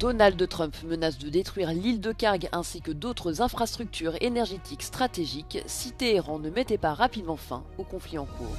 Donald Trump menace de détruire l'île de Kharg ainsi que d'autres infrastructures énergétiques stratégiques si Téhéran ne mettait pas rapidement fin au conflit en cours.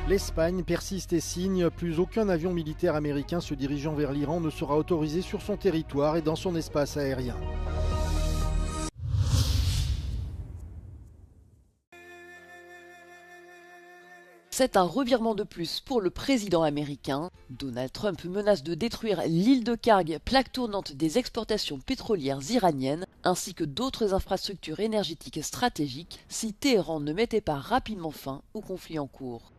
L'Espagne persiste et signe, plus aucun avion militaire américain se dirigeant vers l'Iran ne sera autorisé sur son territoire et dans son espace aérien. C'est un revirement de plus pour le président américain. Donald Trump menace de détruire l'île de Kharg, plaque tournante des exportations pétrolières iraniennes, ainsi que d'autres infrastructures énergétiques stratégiques si Téhéran ne mettait pas rapidement fin au conflit en cours.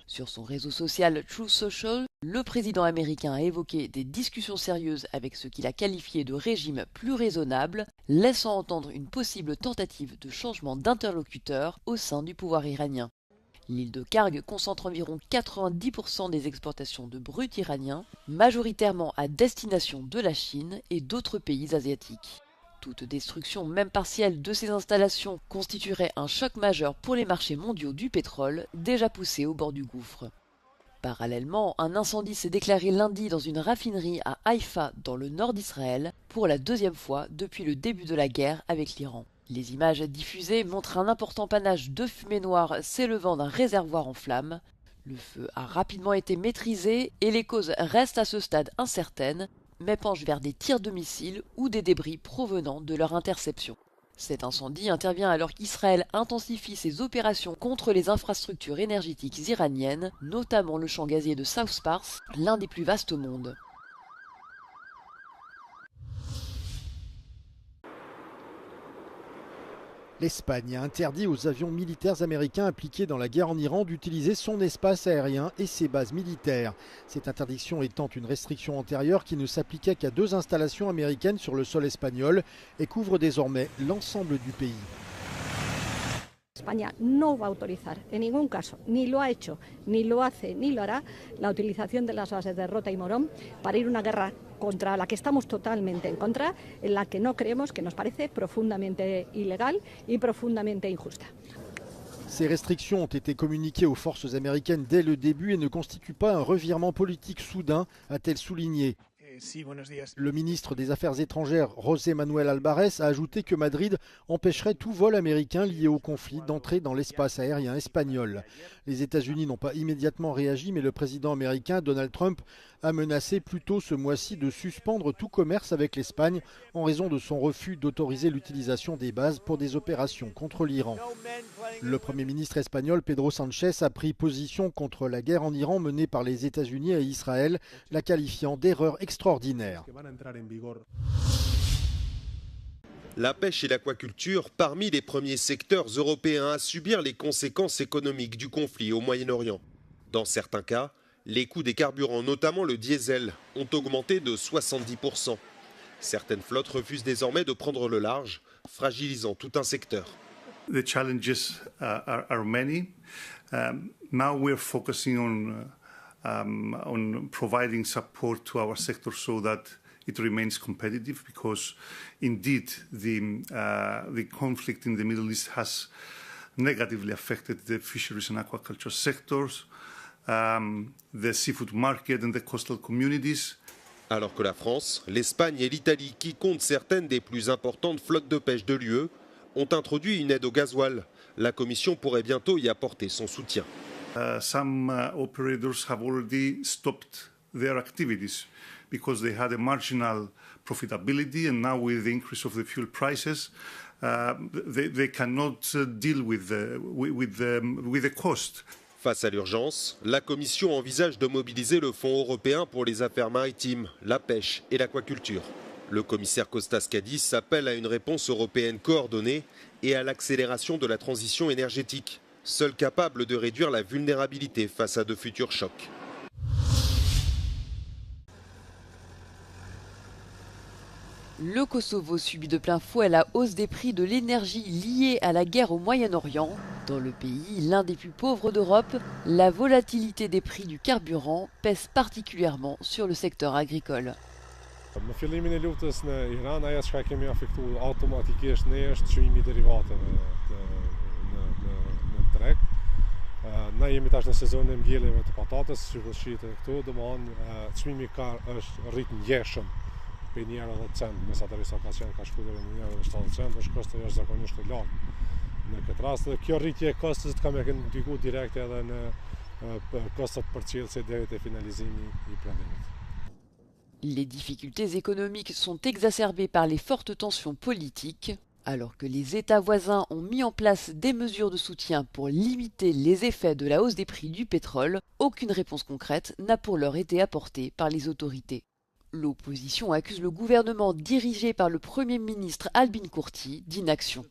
Sur son réseau social Truth Social, le président américain a évoqué des discussions sérieuses avec ce qu'il a qualifié de régime plus raisonnable, laissant entendre une possible tentative de changement d'interlocuteur au sein du pouvoir iranien. L'île de Kharg concentre environ 90% des exportations de brut iranien, majoritairement à destination de la Chine et d'autres pays asiatiques. Toute destruction, même partielle, de ces installations constituerait un choc majeur pour les marchés mondiaux du pétrole, déjà poussés au bord du gouffre. Parallèlement, un incendie s'est déclaré lundi dans une raffinerie à Haïfa, dans le nord d'Israël, pour la deuxième fois depuis le début de la guerre avec l'Iran. Les images diffusées montrent un important panache de fumée noire s'élevant d'un réservoir en flammes. Le feu a rapidement été maîtrisé et les causes restent à ce stade incertaines, mais penchent vers des tirs de missiles ou des débris provenant de leur interception. Cet incendie intervient alors qu'Israël intensifie ses opérations contre les infrastructures énergétiques iraniennes, notamment le champ gazier de South Pars, l'un des plus vastes au monde. L'Espagne a interdit aux avions militaires américains impliqués dans la guerre en Iran d'utiliser son espace aérien et ses bases militaires. Cette interdiction étant une restriction antérieure qui ne s'appliquait qu'à 2 installations américaines sur le sol espagnol et couvre désormais l'ensemble du pays. España no va a autorizar en ningún caso, ni lo ha hecho, ni lo hace, ni lo hará, la utilización de las bases de Rota y Morón para ir a una guerra contra la que estamos totalmente en contra, en la que no creemos, que nos parece profundamente ilegal y profundamente injusta. Ces restrictions ont été communiquées aux forces américaines dès le début et ne constituent pas un revirement politique soudain, a-t-elle souligné. Le ministre des Affaires étrangères, José Manuel Albares, a ajouté que Madrid empêcherait tout vol américain lié au conflit d'entrer dans l'espace aérien espagnol. Les États-Unis n'ont pas immédiatement réagi, mais le président américain Donald Trump a menacé plus tôt ce mois-ci de suspendre tout commerce avec l'Espagne en raison de son refus d'autoriser l'utilisation des bases pour des opérations contre l'Iran. Le Premier ministre espagnol Pedro Sánchez a pris position contre la guerre en Iran menée par les États-Unis à Israël, la qualifiant d'erreur extraordinaire. La pêche et l'aquaculture, parmi les premiers secteurs européens à subir les conséquences économiques du conflit au Moyen-Orient. Dans certains cas, les coûts des carburants, notamment le diesel, ont augmenté de 70%. Certaines flottes refusent désormais de prendre le large, fragilisant tout un secteur. The challenges are many. Now we're focusing on providing support to our sector so that it remains competitive, because indeed the conflict in the Middle East has negatively affected the fisheries and aquaculture sectors, the seafood market and the coastal communities. Alors que la France, l'Espagne et l'Italie, qui comptent certaines des plus importantes flottes de pêche de l'UE, ont introduit une aide au gasoil. La Commission pourrait bientôt y apporter son soutien. Some operators have already stopped their activities because they had a marginal profitability, and now with the increase of the fuel prices, they cannot deal with the cost. Face à l'urgence, la Commission envisage de mobiliser le Fonds européen pour les affaires maritimes, la pêche et l'aquaculture. Le commissaire Kostas Kadis appelle à une réponse européenne coordonnée et à l'accélération de la transition énergétique, seule capable de réduire la vulnérabilité face à de futurs chocs. Le Kosovo subit de plein fouet la hausse des prix de l'énergie liée à la guerre au Moyen-Orient. Dans le pays, l'un des plus pauvres d'Europe, la volatilité des prix du carburant pèse particulièrement sur le secteur agricole. Në fillimin e luftës në Iran, ajo çka kemi afektuar automatikisht ne është çmimi i derivateve në treg. Na jemi tash në sezonin e mbjelljeve të patates, sikur shihet këtu, domethënë çmimi është rrit ngjeshëm. Për 1 cent, mesatërisht ka qenë ka shkuar deri në 1,70 cent, është kosto jashtëzakonisht i lartë. Në këtë rast, kjo rritje e kostit ka më ndikuar direkt edhe në kostot përcjellëse deri te finalizimi i prodhimit. Les difficultés économiques sont exacerbées par les fortes tensions politiques. Alors que les États voisins ont mis en place des mesures de soutien pour limiter les effets de la hausse des prix du pétrole, aucune réponse concrète n'a pour l'heure été apportée par les autorités. L'opposition accuse le gouvernement dirigé par le Premier ministre Albin Kurti d'inaction.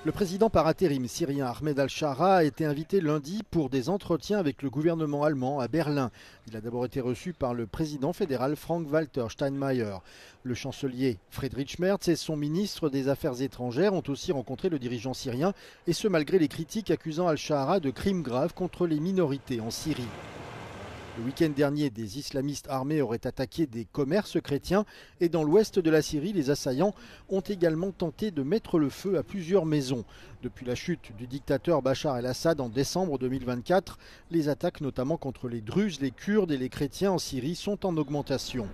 Le président par intérim syrien Ahmed al-Shara a été invité lundi pour des entretiens avec le gouvernement allemand à Berlin. Il a d'abord été reçu par le président fédéral Frank-Walter Steinmeier. Le chancelier Friedrich Merz et son ministre des Affaires étrangères ont aussi rencontré le dirigeant syrien, et ce malgré les critiques accusant al-Shara de crimes graves contre les minorités en Syrie. Le week-end dernier, des islamistes armés auraient attaqué des commerces chrétiens et dans l'ouest de la Syrie, les assaillants ont également tenté de mettre le feu à plusieurs maisons. Depuis la chute du dictateur Bachar el-Assad en décembre 2024, les attaques notamment contre les Druzes, les Kurdes et les chrétiens en Syrie sont en augmentation.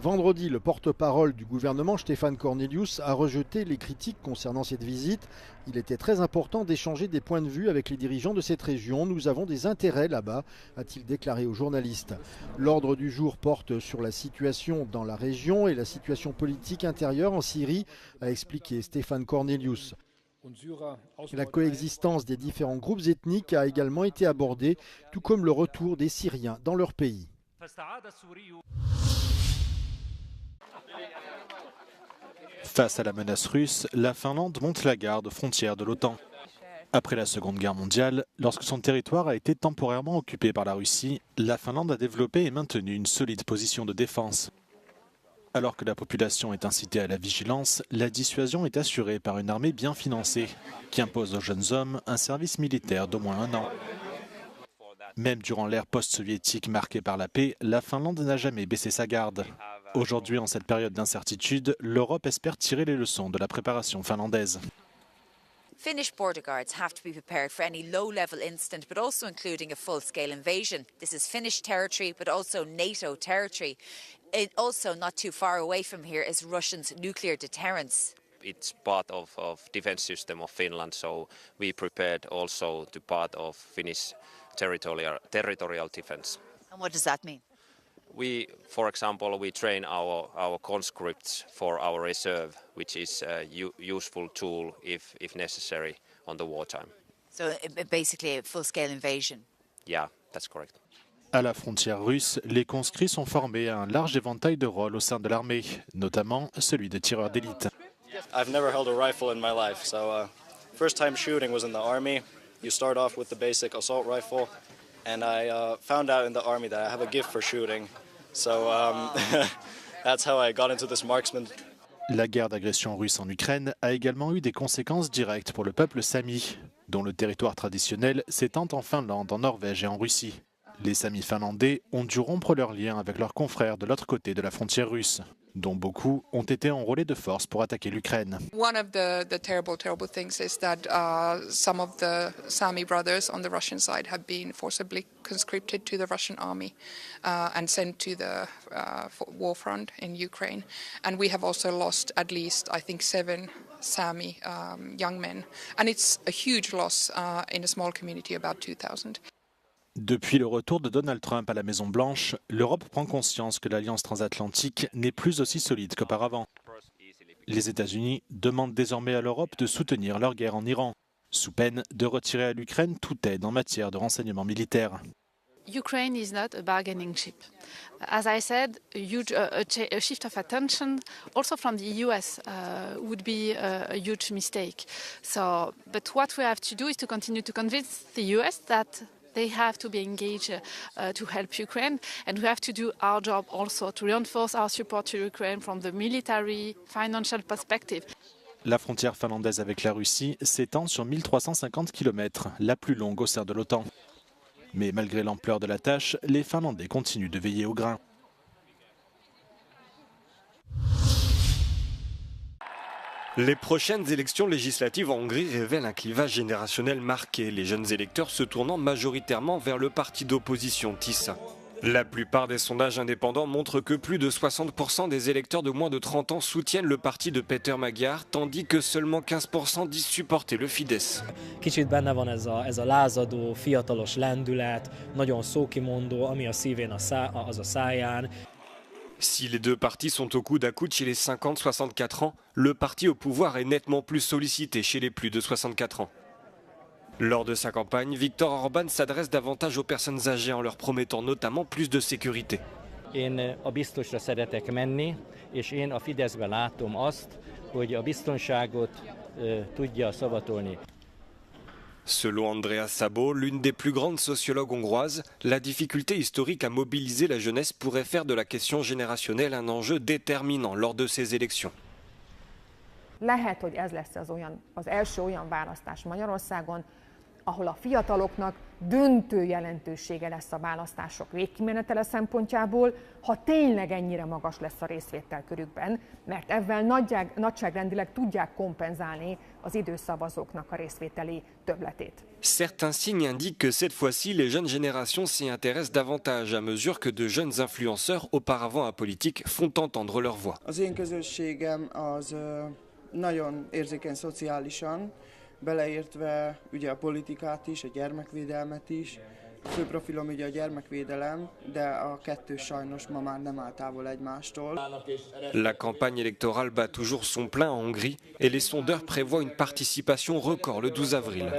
Vendredi, le porte-parole du gouvernement, Stefan Cornelius, a rejeté les critiques concernant cette visite. Il était très important d'échanger des points de vue avec les dirigeants de cette région. Nous avons des intérêts là-bas, a-t-il déclaré aux journalistes. L'ordre du jour porte sur la situation dans la région et la situation politique intérieure en Syrie, a expliqué Stefan Cornelius. La coexistence des différents groupes ethniques a également été abordée, tout comme le retour des Syriens dans leur pays. Face à la menace russe, la Finlande monte la garde aux frontières de l'OTAN. Après la Seconde Guerre mondiale, lorsque son territoire a été temporairement occupé par la Russie, la Finlande a développé et maintenu une solide position de défense. Alors que la population est incitée à la vigilance, la dissuasion est assurée par une armée bien financée, qui impose aux jeunes hommes un service militaire d'au moins 1 an. Même durant l'ère post-soviétique marquée par la paix, la Finlande n'a jamais baissé sa garde. Aujourd'hui, en cette période d'incertitude, l'Europe espère tirer les leçons de la préparation finlandaise. Finnish border guards have to be prepared for any low-level incident, but also including a full-scale invasion. This is Finnish territory, but also NATO territory. Also not too far away from here is Russia's nuclear deterrence. It's part of defense system of Finland, so we prepared also to part of Finnish territorial defense. And what does that mean? We, for example, we train our conscripts for our reserve, which is a useful tool if necessary on the wartime. So basically a full-scale invasion? Yeah, that's correct. À la frontière russe, les conscrits sont formés à un large éventail de rôles au sein de l'armée, notamment celui de tireur d'élite. I've never held a rifle in my life, so first time shooting was in the army. You start off with the basic assault rifle, and I found out in the army that I have a gift for shooting. So that's how I got into this marksman. La guerre d'agression russe en Ukraine a également eu des conséquences directes pour le peuple sami, dont le territoire traditionnel s'étend en Finlande, en Norvège et en Russie. Les Samis finlandais ont dû rompre leurs liens avec leurs confrères de l'autre côté de la frontière russe, dont beaucoup ont été enrôlés de force pour attaquer l'Ukraine. One of the terrible things is that some of the Sami brothers on the Russian side have been forcibly conscripted to the Russian army and sent to the war front in Ukraine. And we have also lost at least, I think, 7 Sami young men. And it's a huge loss in a small community, about 2,000. Depuis le retour de Donald Trump à la Maison-Blanche, l'Europe prend conscience que l'alliance transatlantique n'est plus aussi solide qu'auparavant. Les États-Unis demandent désormais à l'Europe de soutenir leur guerre en Iran, sous peine de retirer à l'Ukraine toute aide en matière de renseignement militaire. Ukraine is not a bargaining chip. As I said, a shift of attention also from the US would be a huge mistake. But what we have to do is to continue to convince the US that they have to be engaged to help Ukraine, and we have to do our job also to reinforce our support to Ukraine from the military, financial perspective. La frontière finlandaise avec la Russie s'étend sur 1350 km, la plus longue au sein de l'OTAN. Mais malgré l'ampleur de la tâche, les Finlandais continuent de veiller au grain. Les prochaines élections législatives en Hongrie révèlent un clivage générationnel marqué, les jeunes électeurs se tournant majoritairement vers le parti d'opposition TISA. La plupart des sondages indépendants montrent que plus de 60% des électeurs de moins de 30 ans soutiennent le parti de Péter Magyar, tandis que seulement 15% disent supporter le Fidesz. Kicsit benne van ez a lázadó, fiatalos lendület, nagyon szókimondó, ami a szívén az a száján. Si les deux partis sont au coude à coude chez les 50-64 ans, le parti au pouvoir est nettement plus sollicité chez les plus de 64 ans. Lors de sa campagne, Viktor Orbán s'adresse davantage aux personnes âgées en leur promettant notamment plus de sécurité. Én a biztosra szeretek menni, és én a Fideszben látom azt, hogy a biztonságot tudja szavatolni. Selon Andrea Szabo, l'une des plus grandes sociologues hongroises, la difficulté historique à mobiliser la jeunesse pourrait faire de la question générationnelle un enjeu déterminant lors de ces élections. Lehet, hogy ez lesz az első olyan választás Magyarországon, ahol a fiataloknak döntő jelentősége lesz a választások végkimenetele szempontjából, ha tényleg ennyire magas lesz a részvétel körükben, mert ezzel nagyságrendileg tudják kompenzálni az időszavazóknak a részvételi többletét. Certains signes indiquent que cette fois-ci, les jeunes générations s'y intéressent davantage à mesure que de jeunes influenceurs auparavant apolitiques font entendre leur voix. Az én közösségem az nagyon érzékeny szociálisan, beleértve ugye a politikát is, a gyermekvédelmet is. Fő profilom ugye a gyermekvédelem, de a kettő sajnos ma már nem áll távol egymástól. La campagne électorale bat toujours son plein en Hongrie et les sondeurs prévoient une participation record le 12 avril.